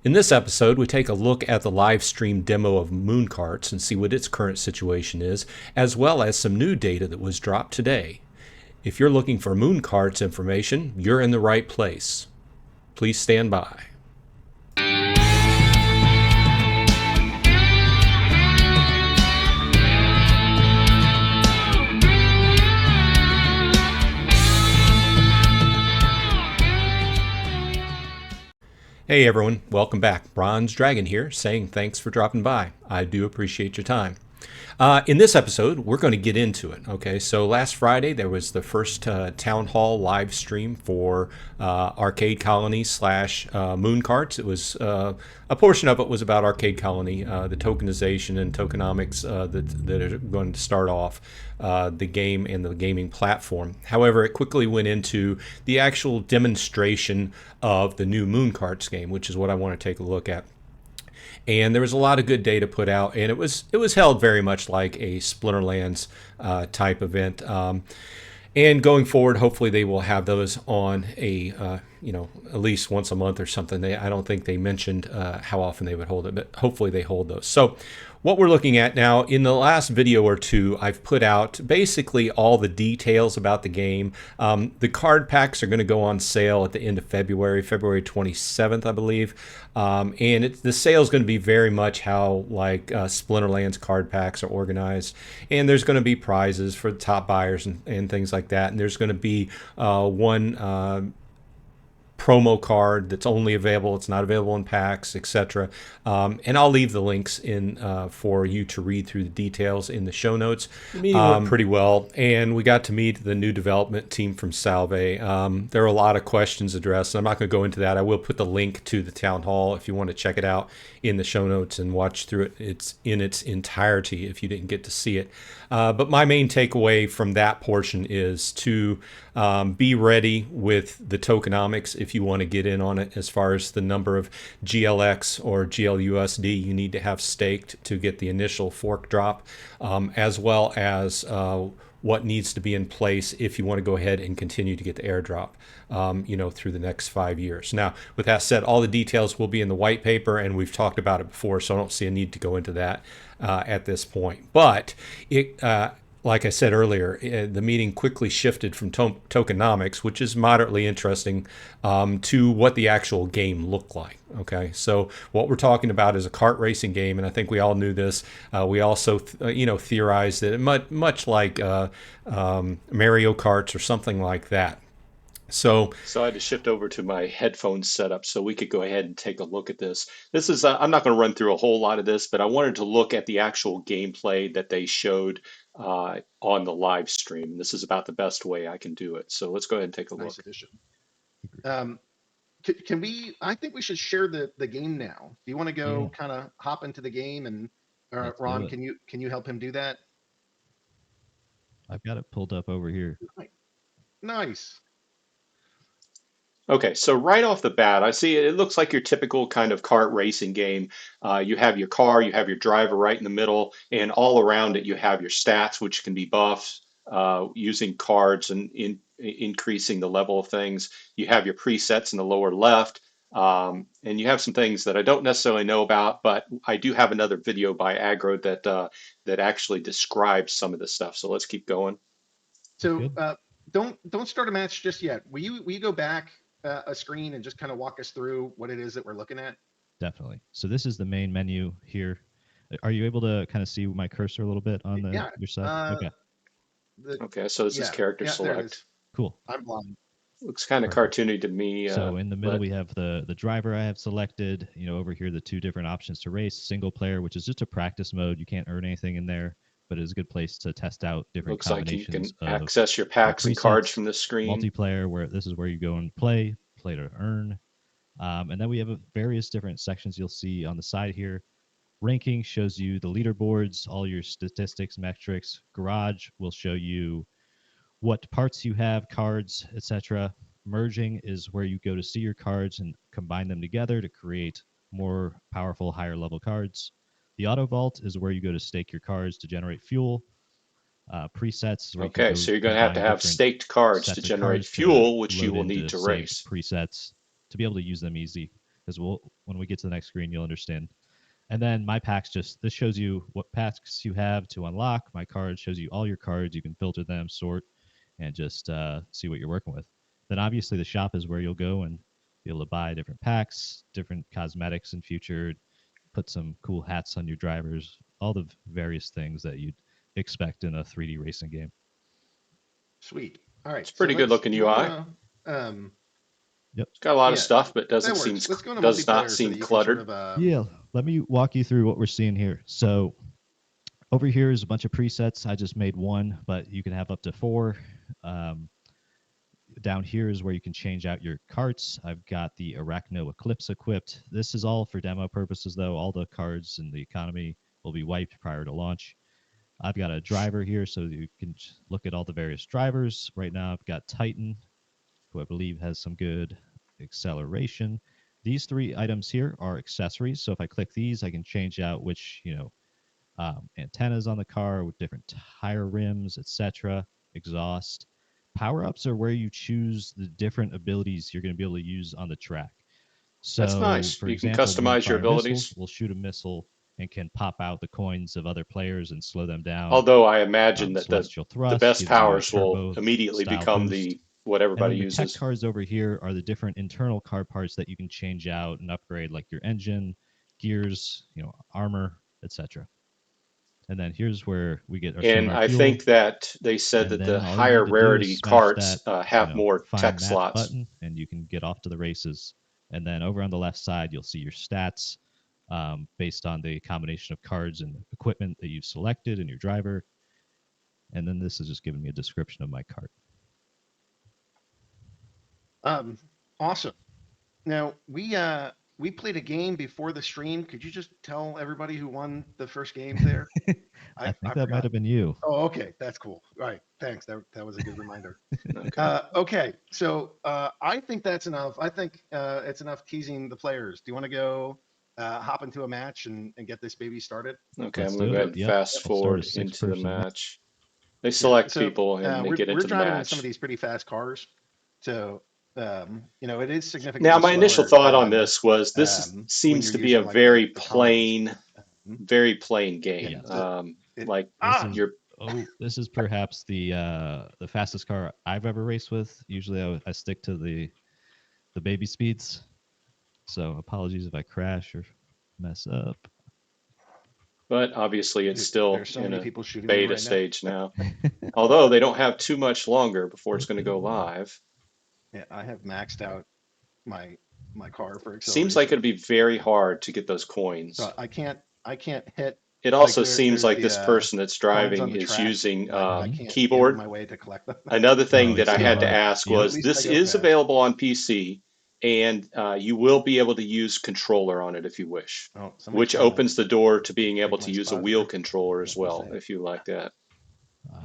In this episode, we take a look at the live stream demo of Moon Karts and see what its current situation is, as well as some new data that was dropped today. If you're looking for Moon Karts information, you're in the right place. Please stand by. Hey everyone, welcome back. Bronze Dragon here, saying thanks for dropping by. I do appreciate your time. In this episode, we're going to get into it. Okay, so last Friday there was the first town hall live stream for Arcade Colony slash Moon Karts. It was a portion of it was about Arcade Colony, the tokenization and tokenomics that are going to start off the game and the gaming platform. However, it quickly went into the actual demonstration of the new Moon Karts game, which is what I want to take a look at. And there was a lot of good data put out, and it was held very much like a Splinterlands type event. And going forward, hopefully they will have those on a at least once a month or something. I don't think they mentioned how often they would hold it, but hopefully they hold those. So what we're looking at now, in the last video or two, I've put out basically all the details about the game. The card packs are going to go on sale at the end of February 27th, I believe. And the sale is going to be very much how like Splinterlands card packs are organized. And there's going to be prizes for the top buyers and things like that. And there's going to be one promo card that's only available. It's not available in packs, etc. And I'll leave the links in for you to read through the details in the show notes. The meeting went pretty well, and we got to meet the new development team from Salve. There are a lot of questions addressed. I'm not going to go into that. I will put the link to the town hall if you want to check it out in the show notes and watch through it. It's in its entirety if you didn't get to see it. But my main takeaway from that portion is to be ready with the tokenomics if you want to get in on it. As far as the number of GLX or GLUSD you need to have staked to get the initial fork drop, as well as what needs to be in place if you want to go ahead and continue to get the airdrop, through the next 5 years. Now, with that said, all the details will be in the white paper, and we've talked about it before, so I don't see a need to go into that at this point. But like I said earlier, the meeting quickly shifted from tokenomics, which is moderately interesting, to what the actual game looked like. Okay, so what we're talking about is a kart racing game, and I think we all knew this. We also, theorized that it much like Mario Karts or something like that. So I had to shift over to my headphones setup so we could go ahead and take a look at this. This is, I'm not going to run through a whole lot of this, but I wanted to look at the actual gameplay that they showed on the live stream. This is about the best way I can do it. So let's go ahead and take a look. Nice addition. Can we, I think we should share the game now. Do you want to go kind of hop into the game and Ron, can you help him do that? I've got it pulled up over here. Nice. Okay, so right off the bat, I see it looks like your typical kind of kart racing game. You have your car, you have your driver right in the middle, and all around it you have your stats, which can be buffs using cards and increasing the level of things. You have your presets in the lower left, and you have some things that I don't necessarily know about, but I do have another video by Aggro that actually describes some of this stuff. So let's keep going. So don't start a match just yet. Will you go back a screen and just kind of walk us through what it is that we're looking at? Definitely. So this is the main menu here. Are you able to kind of see my cursor a little bit on your side? Okay. Okay, so this is character select. Cool. I'm blind. Looks kind of cartoony to me. So in the middle we have the driver I have selected. Over here the two different options to race. Single player, which is just a practice mode. You can't earn anything in there, but it's a good place to test out different combinations. Looks like you can access your packs and cards from the screen. Multiplayer, where this is where you go and play to earn. And then we have various different sections you'll see on the side here. Ranking shows you the leaderboards, all your statistics, metrics. Garage will show you what parts you have, cards, etc. Merging is where you go to see your cards and combine them together to create more powerful, higher level cards. The auto vault is where you go to stake your cards to generate fuel. Presets. Okay, so you're going to have staked cards to generate fuel, which you will need to race. Presets to be able to use them easy. because when we get to the next screen, you'll understand. And then my packs this shows you what packs you have to unlock. My card shows you all your cards. You can filter them, sort, and just see what you're working with. Then obviously the shop is where you'll go and be able to buy different packs, different cosmetics in future, put some cool hats on your drivers, all the various things that you'd expect in a 3D racing game. Sweet. All right. It's pretty good looking UI. Yep. It's got a lot of Yeah, stuff, but that works. Let's go into does not multiplayer so seem that you can cluttered. sort of, Yeah, let me walk you through what we're seeing here. So over here is a bunch of presets. I just made one, but you can have up to 4. Down here is where you can change out your carts. I've got the Arachno Eclipse equipped. This is all for demo purposes, though. All the cards in the economy will be wiped prior to launch. I've got a driver here so you can look at all the various drivers. Right now I've got Titan, who I believe has some good acceleration. These 3 items here are accessories. So if I click these, I can change out which, antennas on the car with different tire rims, etc., exhaust. Power-ups are where you choose the different abilities you're going to be able to use on the track. So, That's nice. for You can example, customize your abilities. We'll shoot a missile and can pop out the coins of other players and slow them down. Although I imagine that Celestial the Thrust best gives you a powers will turbo immediately style become boost. what And everybody then the tech uses. cards over here are the different internal car parts that you can change out and upgrade, like your engine, gears, armor, etc. And then here's where we get our And sonar I fuel. think that they said And that the then all you higher need to do rarity is smash carts that, have more find tech match slots. button, and you can get off to the races. And then over on the left side, you'll see your stats based on the combination of cards and equipment that you've selected and your driver. And then this is just giving me a description of my cart. awesome. Now we played a game before the stream. Could you just tell everybody who won the first game there? I think that might have been you. Oh, okay. That's cool. All right. Thanks. That was a good reminder. Okay. Okay. So I think that's enough. I think it's enough teasing the players. Do you want to go hop into a match and get this baby started? Okay, Let's I'm do going to go it. ahead and Yep. fast I'll start a forward into the 6-person match. match. They select So, people and they get we're into the driving in some of match. these pretty fast cars. So, it is significant. Now, my initial thought on this was this seems to be a very plain, very plain game. This is perhaps the fastest car I've ever raced with. Usually I stick to the baby speeds. So apologies if I crash or mess up. But obviously it's still so in many a people shooting beta right stage now. Although they don't have too much longer before it's going to go live. Yeah, I have maxed out my car for acceleration. Seems like it'd be very hard to get those coins. So I can't hit. It also seems like this person that's driving is track, using I can't keyboard. my way to collect them. Another thing that I had to hard. ask Yeah. was this is available on PC, and you will be able to use controller on it if you wish, which opens the door to being able to use a wheel controller as well if you like that.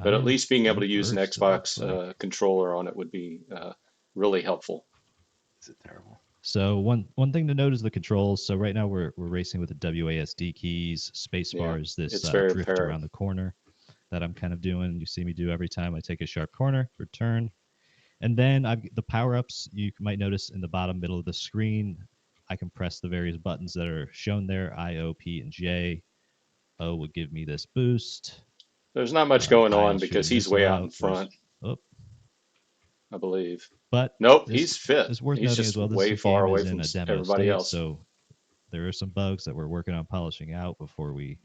But at least being able to use an Xbox controller on it would be really helpful. Is it terrible? So one thing to note is the controls. So right now we're racing with the WASD keys. Spacebar is this drift around the corner that I'm kind of doing. You see me do every time I take a sharp corner or turn. And then the power-ups, you might notice in the bottom middle of the screen, I can press the various buttons that are shown there, I, O, P, and J. O would give me this boost. There's not much going on because he's way out in front, I believe. But nope, he's fit. It's worth he's noting just as well, way far away from everybody else. So there are some bugs that we're working on polishing out before we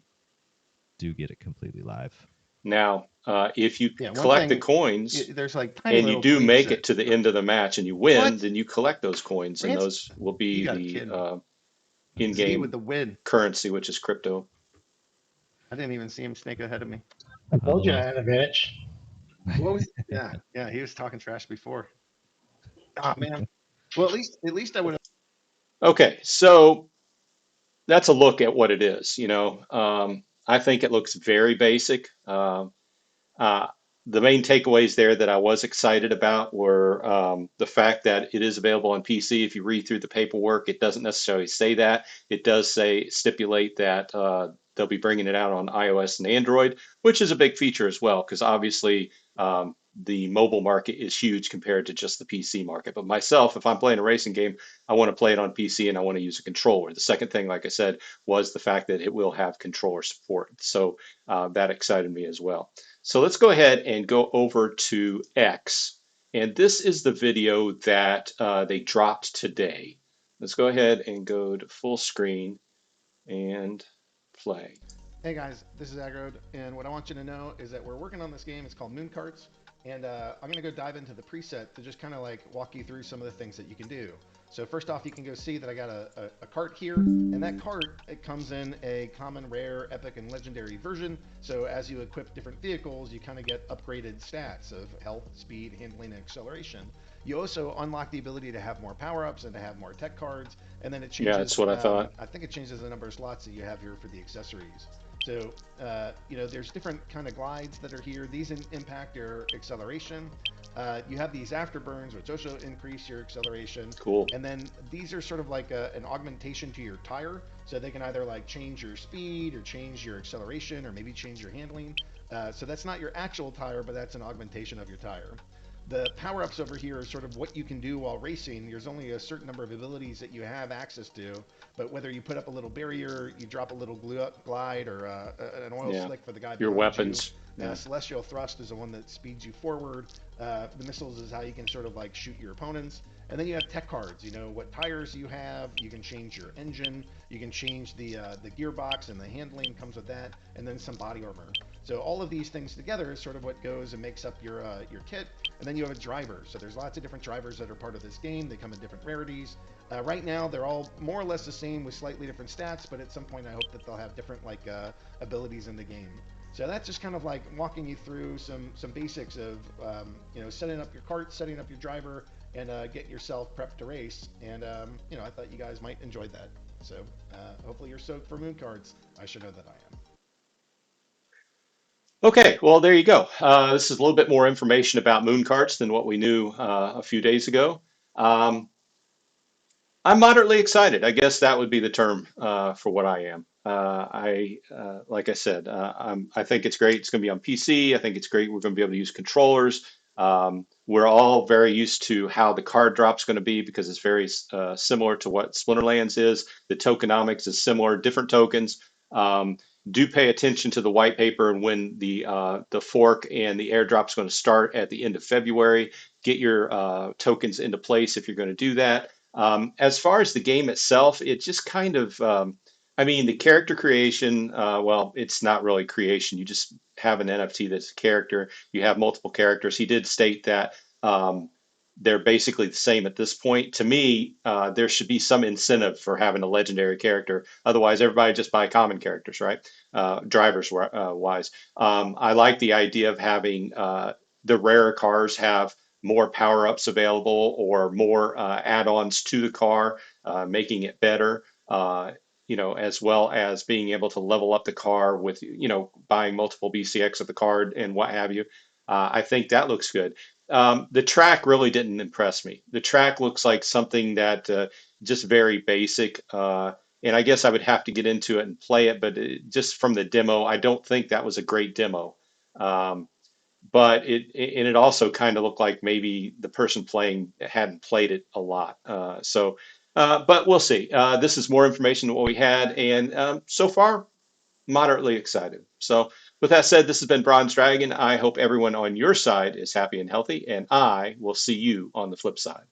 do get it completely live. Now, if you collect the coins there's and you do make it to the end of the match and you win, then you collect those coins, and those will be the in-game currency, which is crypto. I didn't even see him snake ahead of me. I told you I had a bitch. Yeah, he was talking trash before. Oh man. Well, at least I would have. Okay, so that's a look at what it is. I think it looks very basic. The main takeaways there that I was excited about were the fact that it is available on PC. If you read through the paperwork, it doesn't necessarily say that. It does stipulate that they'll be bringing it out on iOS and Android, which is a big feature as well, because obviously the mobile market is huge compared to just the PC market. But myself, if I'm playing a racing game, I want to play it on PC and I want to use a controller. The second thing, like I said, was the fact that it will have controller support. So that excited me as well. So let's go ahead and go over to X. And this is the video that they dropped today. Let's go ahead and go to full screen and play. Hey guys, this is Aggrod, and what I want you to know is that we're working on this game. It's called Moon Karts, and I'm gonna go dive into the preset to just kind of like walk you through some of the things that you can do. So first off, you can go see that I got a cart here, and that cart, it comes in a common, rare, epic, and legendary version. So as you equip different vehicles, you kind of get upgraded stats of health, speed, handling, and acceleration. You also unlock the ability to have more power-ups and to have more tech cards, and then it Yeah, that's changes, what I thought. I think it changes the number of slots that you have here for the accessories. So, you know, there's different kind of glides that are here. These impact your acceleration. You have these afterburns, which also increase your acceleration. Cool. And then these are sort of like an augmentation to your tire. So they can either like change your speed or change your acceleration or maybe change your handling. So that's not your actual tire, but that's an augmentation of your tire. The power-ups over here are sort of what you can do while racing. There's only a certain number of abilities that you have access to, but whether you put up a little barrier, you drop a little glide, or an oil Yeah. slick for the guy Your behind weapons. you. Yeah. Celestial thrust is the one that speeds you forward. The missiles is how you can sort of like shoot your opponents. And then you have tech cards. You know what tires you have. You can change your engine. You can change the gearbox, and the handling comes with that. And then some body armor. So all of these things together is sort of what goes and makes up your kit. And then you have a driver. So there's lots of different drivers that are part of this game. They come in different rarities. Right now, they're all more or less the same with slightly different stats, but at some point I hope that they'll have different like abilities in the game. So that's just kind of like walking you through some basics of you know, setting up your cart, setting up your driver, and getting yourself prepped to race. And you know, I thought you guys might enjoy that. So hopefully you're stoked for Moon Karts. I sure know that I am. Okay, well, there you go. This is a little bit more information about Moon Karts than what we knew a few days ago. Um, I'm moderately excited. I guess that would be the term for what I am. Like I said, I think it's great. It's going to be on PC. I think it's great. We're going to be able to use controllers. We're all very used to how the card drop's going to be because it's very similar to what Splinterlands is. The tokenomics is similar, different tokens. Do pay attention to the white paper and when the fork and the airdrop's going to start at the end of February. Get your tokens into place if you're going to do that. As far as the game itself, it just kind of, I mean, the character creation, well, it's not really creation. You just have an NFT that's a character. You have multiple characters. He did state that they're basically the same at this point. To me, there should be some incentive for having a legendary character. Otherwise, everybody just buy common characters, right? Drivers wise. I like the idea of having the rarer cars have more power-ups available or more add-ons to the car, making it better, you know, as well as being able to level up the car with, you know, buying multiple BCX of the card and what have you. I think that looks good. The track really didn't impress me. The track looks like something that just very basic. And I guess I would have to get into it and play it, but just from the demo, I don't think that was a great demo. But it also kind of looked like maybe the person playing hadn't played it a lot. But we'll see. This is more information than what we had, and so far, moderately excited. So with that said, this has been Bronze Dragon. I hope everyone on your side is happy and healthy, and I will see you on the flip side.